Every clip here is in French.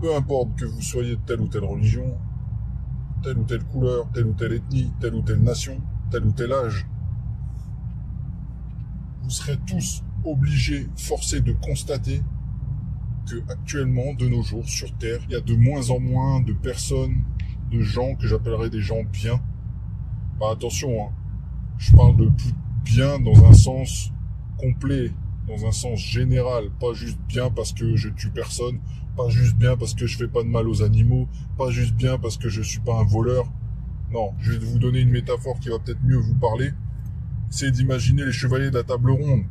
peu importe que vous soyez de telle ou telle religion, telle ou telle couleur, telle ou telle ethnie, telle ou telle nation, tel ou tel âge, vous serez tous obligés, forcés de constater que actuellement, de nos jours, sur Terre, il y a de moins en moins de personnes, de gens que j'appellerais des gens bien. Bah, attention, hein, je parle de bien dans un sens complet, dans un sens général, pas juste bien parce que je tue personne, pas juste bien parce que je fais pas de mal aux animaux, pas juste bien parce que je suis pas un voleur. Non, je vais vous donner une métaphore qui va peut-être mieux vous parler. C'est d'imaginer les chevaliers de la table ronde,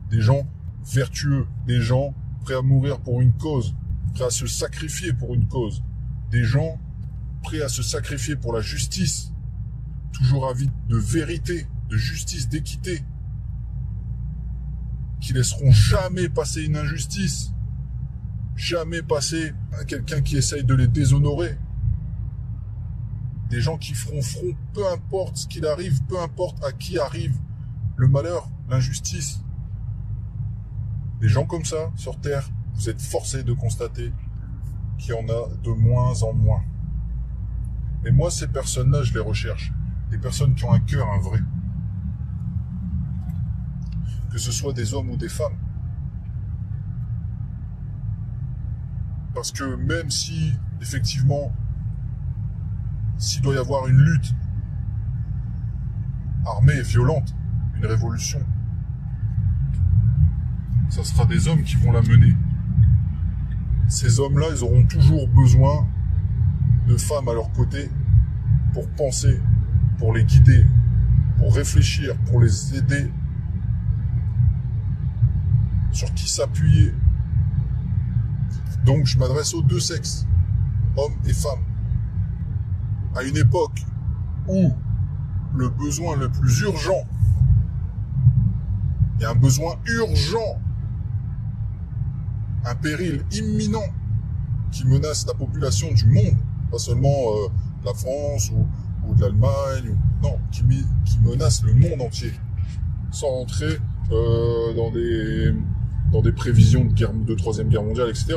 des gens vertueux, des gens prêts à mourir pour une cause, prêts à se sacrifier pour une cause, des gens prêts à se sacrifier pour la justice, toujours avides de vérité, de justice, d'équité, qui laisseront jamais passer une injustice, jamais passer à quelqu'un qui essaye de les déshonorer. Des gens qui feront front, peu importe ce qu'il arrive, peu importe à qui arrive le malheur, l'injustice. Des gens comme ça, sur Terre, vous êtes forcés de constater qu'il y en a de moins en moins. Et moi, ces personnes-là, je les recherche. Des personnes qui ont un cœur, un vrai. Que ce soit des hommes ou des femmes. Parce que même si, effectivement, s'il doit y avoir une lutte armée et violente, une révolution, ça sera des hommes qui vont la mener. Ces hommes-là, ils auront toujours besoin de femmes à leur côté pour penser, pour les guider, pour réfléchir, pour les aider, sur qui s'appuyer. Donc, je m'adresse aux deux sexes, hommes et femmes. À une époque où le besoin le plus urgent, il y a un besoin urgent, un péril imminent qui menace la population du monde, pas seulement la France ou de l'Allemagne, non, qui menace le monde entier, sans rentrer dans des prévisions de Troisième Guerre mondiale, etc.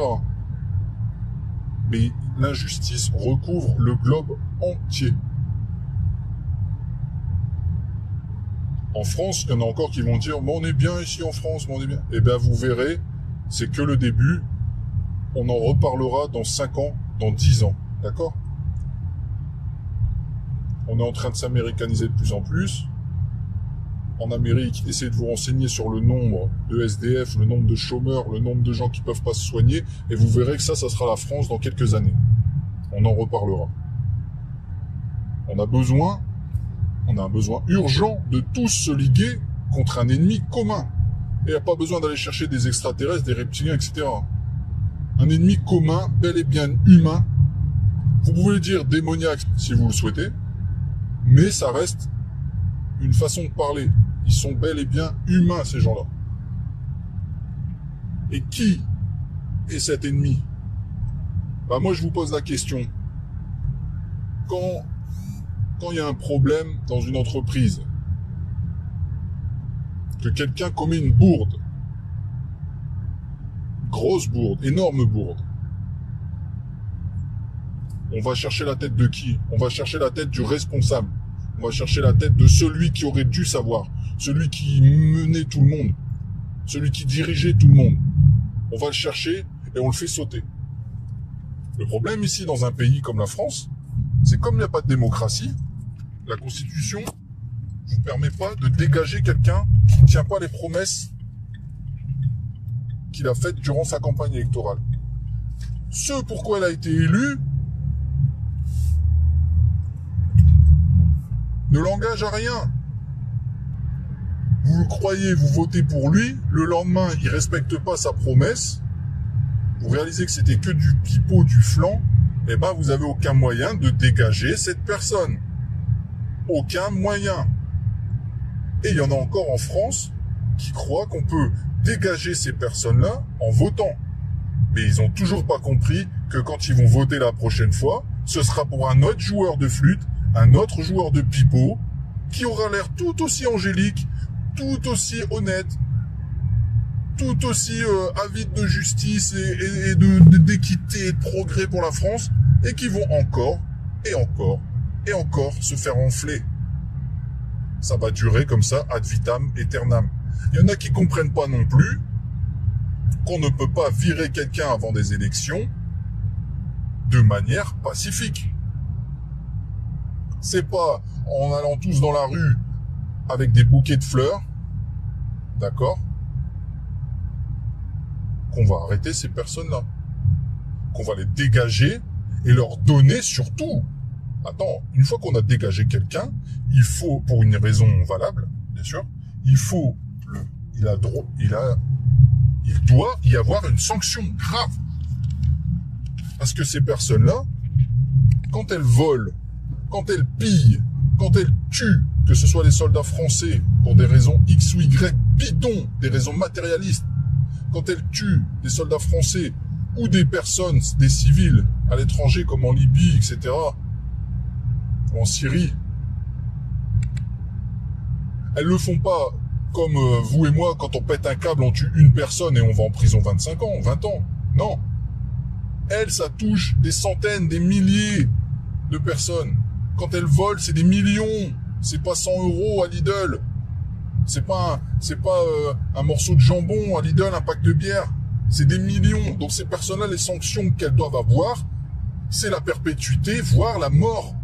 Mais l'injustice recouvre le globe entier. En France, il y en a encore qui vont dire « mais on est bien ici en France, mais on est bien ». Eh bien, vous verrez, c'est que le début. On en reparlera dans 5 ans, dans 10 ans. D'accord ? On est en train de s'américaniser de plus en plus. En Amérique, essayez de vous renseigner sur le nombre de SDF, le nombre de chômeurs, le nombre de gens qui peuvent pas se soigner, et vous verrez que ça sera la France dans quelques années. On en reparlera. On a un besoin urgent de tous se liguer contre un ennemi commun. Et il n'y a pas besoin d'aller chercher des extraterrestres, des reptiliens, etc. Un ennemi commun, bel et bien humain. Vous pouvez le dire démoniaque si vous le souhaitez, mais ça reste une façon de parler. Ils sont bel et bien humains, ces gens-là. Et qui est cet ennemi ? Bah moi, je vous pose la question. Quand il y a un problème dans une entreprise, que quelqu'un commet une bourde, grosse bourde, énorme bourde, on va chercher la tête de qui ? On va chercher la tête du responsable. On va chercher la tête de celui qui aurait dû savoir, celui qui menait tout le monde, celui qui dirigeait tout le monde. On va le chercher et on le fait sauter. Le problème ici, dans un pays comme la France, c'est comme il n'y a pas de démocratie, la Constitution ne vous permet pas de dégager quelqu'un qui ne tient pas les promesses qu'il a faites durant sa campagne électorale. Ce pourquoi elle a été élue ne l'engage à rien. Vous le croyez, vous votez pour lui, le lendemain, il respecte pas sa promesse, vous réalisez que c'était que du pipeau, du flanc, eh ben, vous avez aucun moyen de dégager cette personne. Aucun moyen. Et il y en a encore en France qui croient qu'on peut dégager ces personnes-là en votant. Mais ils ont toujours pas compris que quand ils vont voter la prochaine fois, ce sera pour un autre joueur de flûte, un autre joueur de pipeau, qui aura l'air tout aussi angélique, tout aussi honnête, tout aussi avides de justice et d'équité et de progrès pour la France, et qui vont encore, et encore, et encore se faire enfler. Ça va durer comme ça, ad vitam aeternam. Il y en a qui comprennent pas non plus qu'on ne peut pas virer quelqu'un avant des élections de manière pacifique. C'est pas en allant tous dans la rue avec des bouquets de fleurs, d'accord, qu'on va arrêter ces personnes-là, qu'on va les dégager et leur donner surtout. Attends, une fois qu'on a dégagé quelqu'un, il faut, pour une raison valable, bien sûr, il doit y avoir une sanction grave. Parce que ces personnes-là, quand elles volent, quand elles pillent, quand elles tuent, que ce soit les soldats français pour des raisons X ou Y bidons, des raisons matérialistes, quand elles tuent des soldats français ou des personnes, des civils à l'étranger comme en Libye, etc., ou en Syrie, elles le font pas comme vous et moi, quand on pète un câble, on tue une personne et on va en prison 25 ans, 20 ans. Non. Elles, ça touche des centaines, des milliers de personnes. Quand elles volent, c'est des millions. C'est pas 100 € à Lidl. C'est pas un morceau de jambon à Lidl, un pack de bière. C'est des millions. Donc ces personnes-là, les sanctions qu'elles doivent avoir, c'est la perpétuité, voire la mort.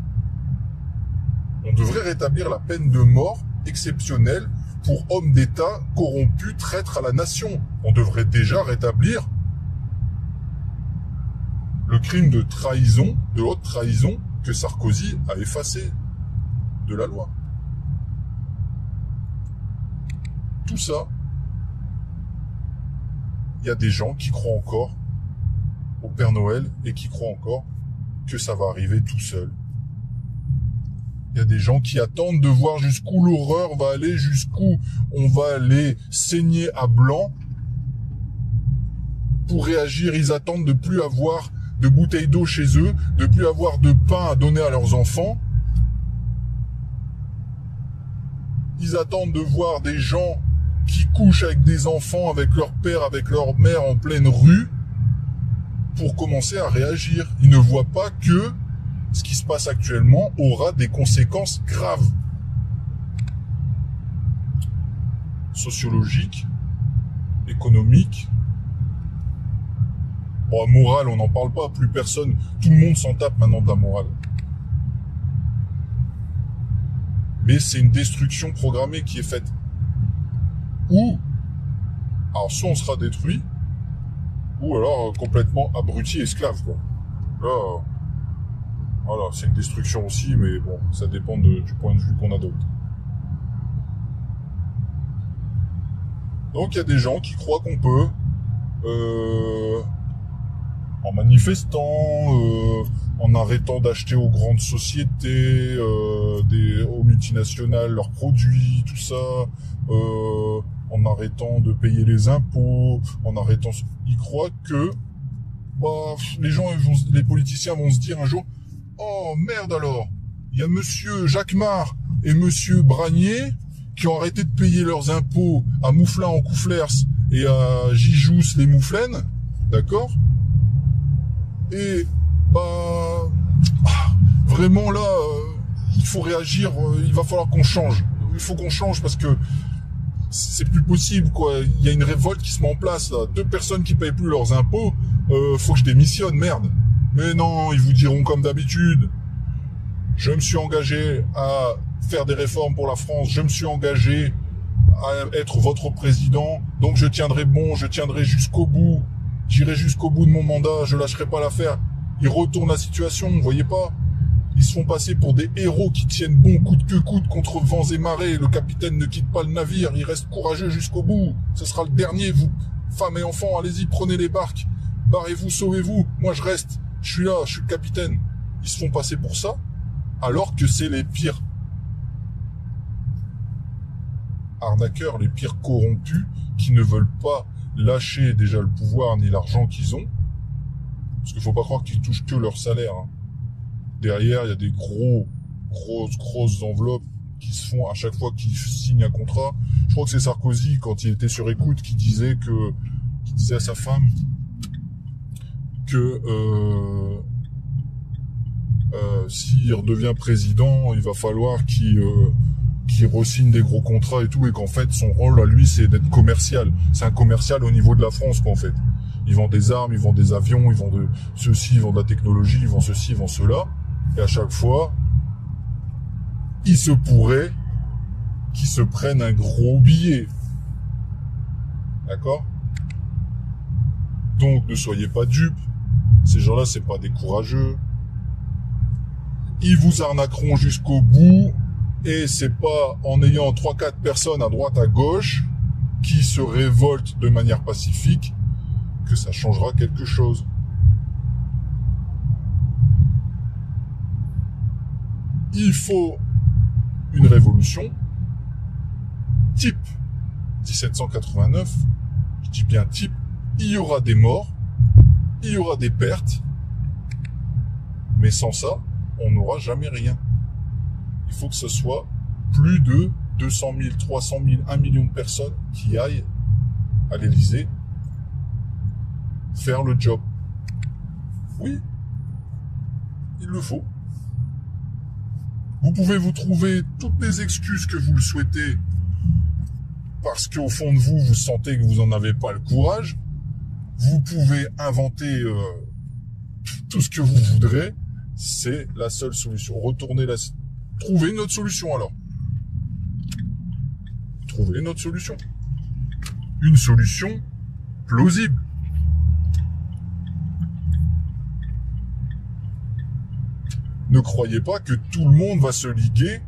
On devrait rétablir la peine de mort exceptionnelle pour hommes d'État corrompus, traîtres à la nation. On devrait déjà rétablir le crime de trahison, de haute trahison, que Sarkozy a effacé de la loi. Tout ça, il y a des gens qui croient encore au Père Noël et qui croient encore que ça va arriver tout seul. Il y a des gens qui attendent de voir jusqu'où l'horreur va aller, jusqu'où on va les saigner à blanc pour réagir. Ils attendent de plus avoir de bouteilles d'eau chez eux, de plus avoir de pain à donner à leurs enfants. Ils attendent de voir des gens qui couchent avec des enfants, avec leur père, avec leur mère en pleine rue, pour commencer à réagir. Ils ne voient pas que ce qui se passe actuellement aura des conséquences graves. Sociologiques, économiques. Bon, morale, on n'en parle pas, plus personne, tout le monde s'en tape maintenant de la morale. Mais c'est une destruction programmée qui est faite. Ou, alors soit on sera détruit, ou alors complètement abruti, esclave, quoi. Là, voilà, c'est une destruction aussi, mais bon, ça dépend du point de vue qu'on adopte. Donc il y a des gens qui croient qu'on peut, en manifestant, en arrêtant d'acheter aux grandes sociétés, aux multinationales leurs produits, tout ça, en arrêtant de payer les impôts, en arrêtant... Ils croient que les politiciens vont se dire un jour, oh merde alors, il y a monsieur Jacquemart et monsieur Bragnier qui ont arrêté de payer leurs impôts à Mouflin en Couflers et à Gijous les Mouflaines, d'accord? Et vraiment là, il faut réagir, il va falloir qu'on change. Il faut qu'on change parce que c'est plus possible, quoi. Il y a une révolte qui se met en place, là. 2 personnes qui payent plus leurs impôts, faut que je démissionne, merde. Mais non, ils vous diront comme d'habitude. Je me suis engagé à faire des réformes pour la France, je me suis engagé à être votre président, donc je tiendrai bon, je tiendrai jusqu'au bout, j'irai jusqu'au bout de mon mandat, je lâcherai pas l'affaire. Ils retournent la situation, vous voyez pas? Ils se font passer pour des héros qui tiennent bon coûte que coûte contre vents et marées. Le capitaine ne quitte pas le navire, il reste courageux jusqu'au bout. Ce sera le dernier, vous, femmes et enfants, allez-y, prenez les barques. Barrez-vous, sauvez-vous. Moi, je reste. Je suis là, je suis le capitaine. Ils se font passer pour ça, alors que c'est les pires arnaqueurs, les pires corrompus, qui ne veulent pas lâcher déjà le pouvoir ni l'argent qu'ils ont. Parce qu'il faut pas croire qu'ils touchent que leur salaire, hein. Derrière, il y a des grosses enveloppes qui se font à chaque fois qu'ils signent un contrat. Je crois que c'est Sarkozy, quand il était sur écoute, qui disait à sa femme que s'il redevient président, il va falloir qu'il re-signe des gros contrats et tout, et qu'en fait son rôle à lui c'est d'être commercial. C'est un commercial au niveau de la France quoi en fait. Ils vendent des armes, ils vendent des avions, ils vendent de ceci, ils vendent de la technologie, ils vendent ceci, ils vendent cela. Et à chaque fois, il se pourrait qu'ils se prennent un gros billet. D'accord ? Donc ne soyez pas dupes. Ces gens-là, c'est pas des courageux. Ils vous arnaqueront jusqu'au bout. Et c'est pas en ayant 3-4 personnes à droite, à gauche, qui se révoltent de manière pacifique, que ça changera quelque chose. Il faut une révolution type 1789, je dis bien type, il y aura des morts, il y aura des pertes, mais sans ça, on n'aura jamais rien. Il faut que ce soit plus de 200 000, 300 000, 1 million de personnes qui aillent à l'Élysée faire le job. Oui, il le faut. Vous pouvez vous trouver toutes les excuses que vous le souhaitez parce qu'au fond de vous, vous sentez que vous n'en avez pas le courage. Vous pouvez inventer tout ce que vous voudrez. C'est la seule solution. Trouvez une autre solution alors. Trouvez une autre solution. Une solution plausible. Ne croyez pas que tout le monde va se liguer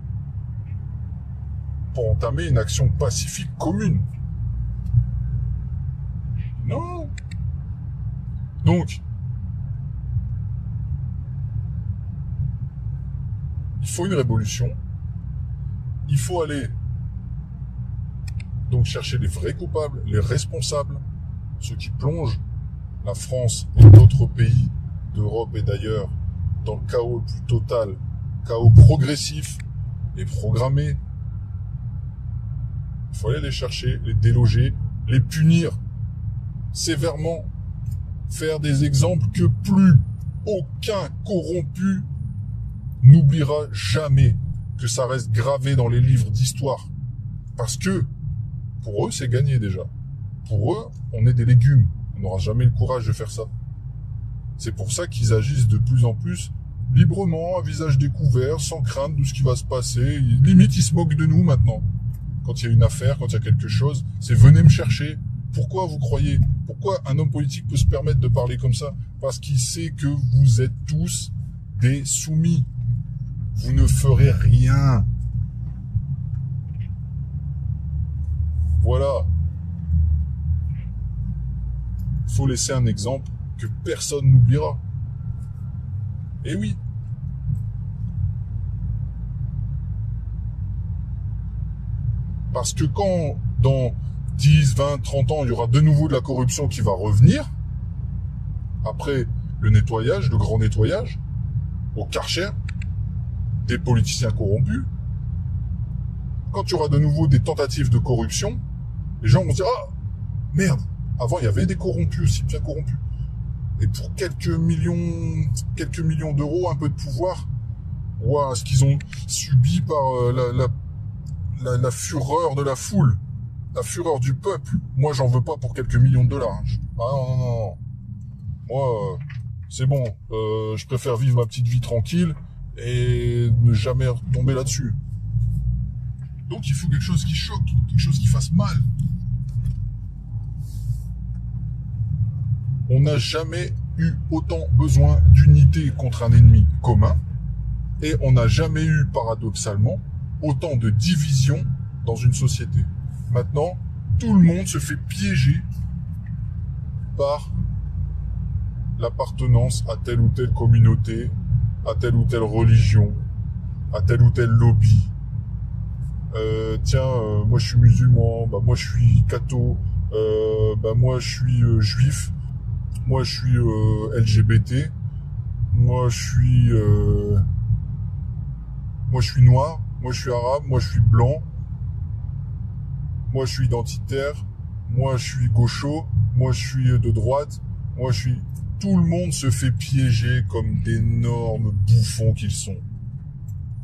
pour entamer une action pacifique commune. Non. Donc, il faut une révolution. Il faut aller donc chercher les vrais coupables, les responsables, ceux qui plongent la France et d'autres pays d'Europe et d'ailleurs dans le chaos le plus total, chaos progressif et programmé. Il faut aller les chercher, les déloger, les punir sévèrement, faire des exemples que plus aucun corrompu n'oubliera jamais, que ça reste gravé dans les livres d'histoire. Parce que, pour eux, c'est gagné déjà. Pour eux, on est des légumes. On n'aura jamais le courage de faire ça. C'est pour ça qu'ils agissent de plus en plus librement, à visage découvert, sans crainte de ce qui va se passer. Limite, ils se moquent de nous maintenant. Quand il y a une affaire, quand il y a quelque chose, c'est venez me chercher. Pourquoi vous croyez? Pourquoi un homme politique peut se permettre de parler comme ça? Parce qu'il sait que vous êtes tous des soumis. Vous ne ferez rien. Voilà. Il faut laisser un exemple que personne n'oubliera. Et oui. Parce que quand, dans 10, 20, 30 ans, il y aura de nouveau de la corruption qui va revenir, après le nettoyage, le grand nettoyage, au Karcher, des politiciens corrompus, quand il y aura de nouveau des tentatives de corruption, les gens vont se dire « Ah, merde, avant il y avait des corrompus aussi, bien corrompus. » Et pour quelques millions d'euros, un peu de pouvoir, ouah, ce qu'ils ont subi par la fureur de la foule, la fureur du peuple. Moi, j'en veux pas pour quelques millions de dollars. Ah non. Moi, c'est bon. Je préfère vivre ma petite vie tranquille et ne jamais tomber là-dessus. Donc, il faut quelque chose qui choque, quelque chose qui fasse mal. On n'a jamais eu autant besoin d'unité contre un ennemi commun et on n'a jamais eu, paradoxalement, autant de division dans une société. Maintenant, tout le monde se fait piéger par l'appartenance à telle ou telle communauté, à telle ou telle religion, à tel ou tel lobby. Moi je suis musulman, moi je suis catho, moi je suis juif, moi je suis LGBT, moi je suis noir. moi je suis arabe, moi je suis blanc, moi je suis identitaire, moi je suis gaucho, moi je suis de droite, moi je suis... Tout le monde se fait piéger comme d'énormes bouffons qu'ils sont.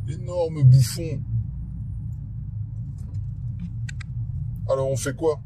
Énormes bouffons. Alors on fait quoi?